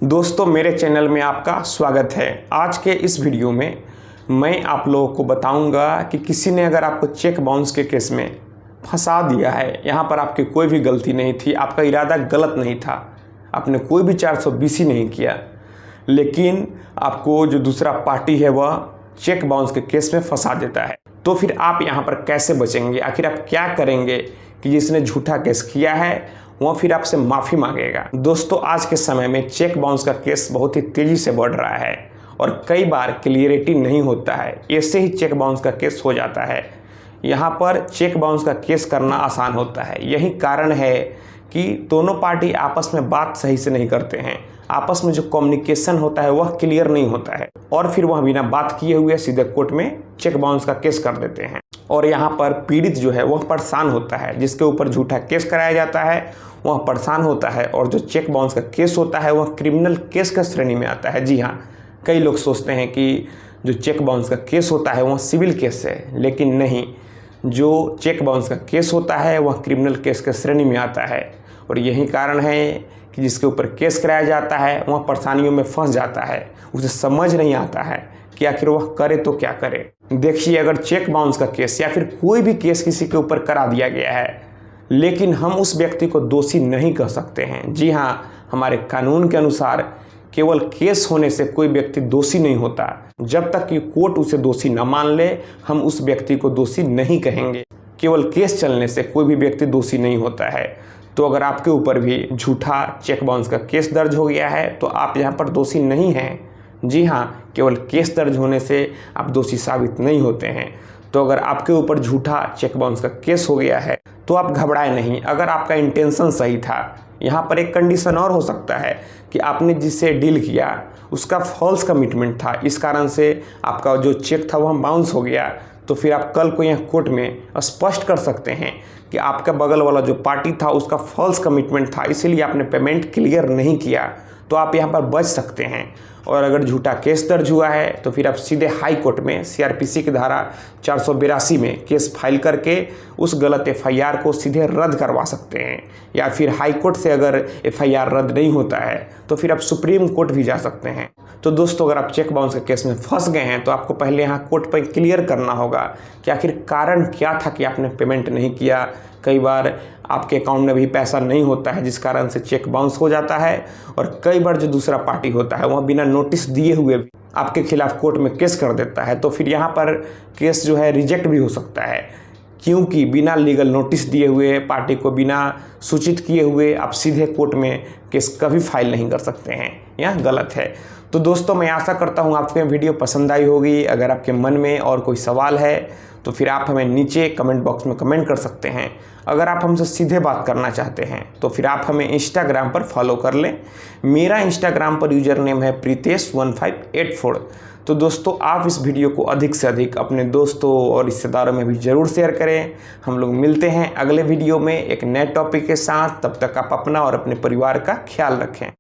दोस्तों मेरे चैनल में आपका स्वागत है। आज के इस वीडियो में मैं आप लोगों को बताऊंगा कि किसी ने अगर आपको चेक बाउंस के केस में फंसा दिया है, यहाँ पर आपकी कोई भी गलती नहीं थी, आपका इरादा गलत नहीं था, आपने कोई भी 420 ही नहीं किया, लेकिन आपको जो दूसरा पार्टी है वह चेक बाउंस के केस में फंसा देता है, तो फिर आप यहाँ पर कैसे बचेंगे? आखिर आप क्या करेंगे कि जिसने झूठा केस किया है वह फिर आपसे माफ़ी मांगेगा? दोस्तों आज के समय में चेक बाउंस का केस बहुत ही तेज़ी से बढ़ रहा है और कई बार क्लियरिटी नहीं होता है, ऐसे ही चेक बाउंस का केस हो जाता है। यहाँ पर चेक बाउंस का केस करना आसान होता है, यही कारण है कि दोनों पार्टी आपस में बात सही से नहीं करते हैं, आपस में जो कम्युनिकेशन होता है वह क्लियर नहीं होता है और फिर वह बिना बात किए हुए सीधे कोर्ट में चेक बाउंस का केस कर देते हैं और यहाँ पर पीड़ित जो है वह परेशान होता है, जिसके ऊपर झूठा केस कराया जाता है वह परेशान होता है और जो चेक बाउंस का केस होता है वह क्रिमिनल केस का श्रेणी में आता है। जी हाँ, कई लोग सोचते हैं कि जो चेक बाउंस का केस होता है वह सिविल केस है, लेकिन नहीं, जो चेक बाउंस का केस होता है वह क्रिमिनल केस के श्रेणी में आता है और यही कारण है कि जिसके ऊपर केस कराया जाता है वह परेशानियों में फंस जाता है, उसे समझ नहीं आता है कि आखिर वह करे तो क्या करे। देखिए, अगर चेक बाउंस का केस या फिर कोई भी केस किसी के ऊपर करा दिया गया है, लेकिन हम उस व्यक्ति को दोषी नहीं कह सकते हैं। जी हाँ, हमारे कानून के अनुसार केवल केस होने से कोई व्यक्ति दोषी नहीं होता, जब तक कि कोर्ट उसे दोषी न मान ले हम उस व्यक्ति को दोषी नहीं कहेंगे। केवल केस चलने से कोई भी व्यक्ति दोषी नहीं होता है। तो अगर आपके ऊपर भी झूठा चेक बाउंस का केस दर्ज हो गया है तो आप यहाँ पर दोषी नहीं हैं। जी हाँ, केवल केस दर्ज होने से आप दोषी साबित नहीं होते हैं। तो अगर आपके ऊपर झूठा चेक बाउंस का केस हो गया है तो आप घबराए नहीं, अगर आपका इंटेंशन सही था। यहाँ पर एक कंडीशन और हो सकता है कि आपने जिससे डील किया उसका फॉल्स कमिटमेंट था, इस कारण से आपका जो चेक था वह बाउंस हो गया। तो फिर आप कल को यहाँ कोर्ट में स्पष्ट कर सकते हैं कि आपका बगल वाला जो पार्टी था उसका फॉल्स कमिटमेंट था, इसीलिए आपने पेमेंट क्लियर नहीं किया, तो आप यहाँ पर बच सकते हैं। और अगर झूठा केस दर्ज हुआ है तो फिर आप सीधे हाई कोर्ट में सीआरपीसी की धारा 482 में केस फाइल करके उस गलत एफआईआर को सीधे रद्द करवा सकते हैं, या फिर हाई कोर्ट से अगर एफआईआर रद्द नहीं होता है तो फिर आप सुप्रीम कोर्ट भी जा सकते हैं। तो दोस्तों अगर आप चेक बाउंस के केस में फंस गए हैं तो आपको पहले यहाँ कोर्ट पर क्लियर करना होगा कि आखिर कारण क्या था कि आपने पेमेंट नहीं किया। कई बार आपके अकाउंट में भी पैसा नहीं होता है जिस कारण से चेक बाउंस हो जाता है, और कई बार जो दूसरा पार्टी होता है वह बिना नोटिस दिए हुए भी आपके खिलाफ कोर्ट में केस कर देता है, तो फिर यहाँ पर केस जो है रिजेक्ट भी हो सकता है, क्योंकि बिना लीगल नोटिस दिए हुए, पार्टी को बिना सूचित किए हुए आप सीधे कोर्ट में केस कभी फाइल नहीं कर सकते हैं, यह गलत है। तो दोस्तों मैं आशा करता हूँ आपको ये वीडियो पसंद आई होगी। अगर आपके मन में और कोई सवाल है तो फिर आप हमें नीचे कमेंट बॉक्स में कमेंट कर सकते हैं। अगर आप हमसे सीधे बात करना चाहते हैं तो फिर आप हमें इंस्टाग्राम पर फॉलो कर लें। मेरा इंस्टाग्राम पर यूज़र नेम है प्रीतेश1584। तो दोस्तों आप इस वीडियो को अधिक से अधिक अपने दोस्तों और रिश्तेदारों में भी ज़रूर शेयर करें। हम लोग मिलते हैं अगले वीडियो में एक नए टॉपिक के साथ। तब तक आप अपना और अपने परिवार का ख्याल रखें।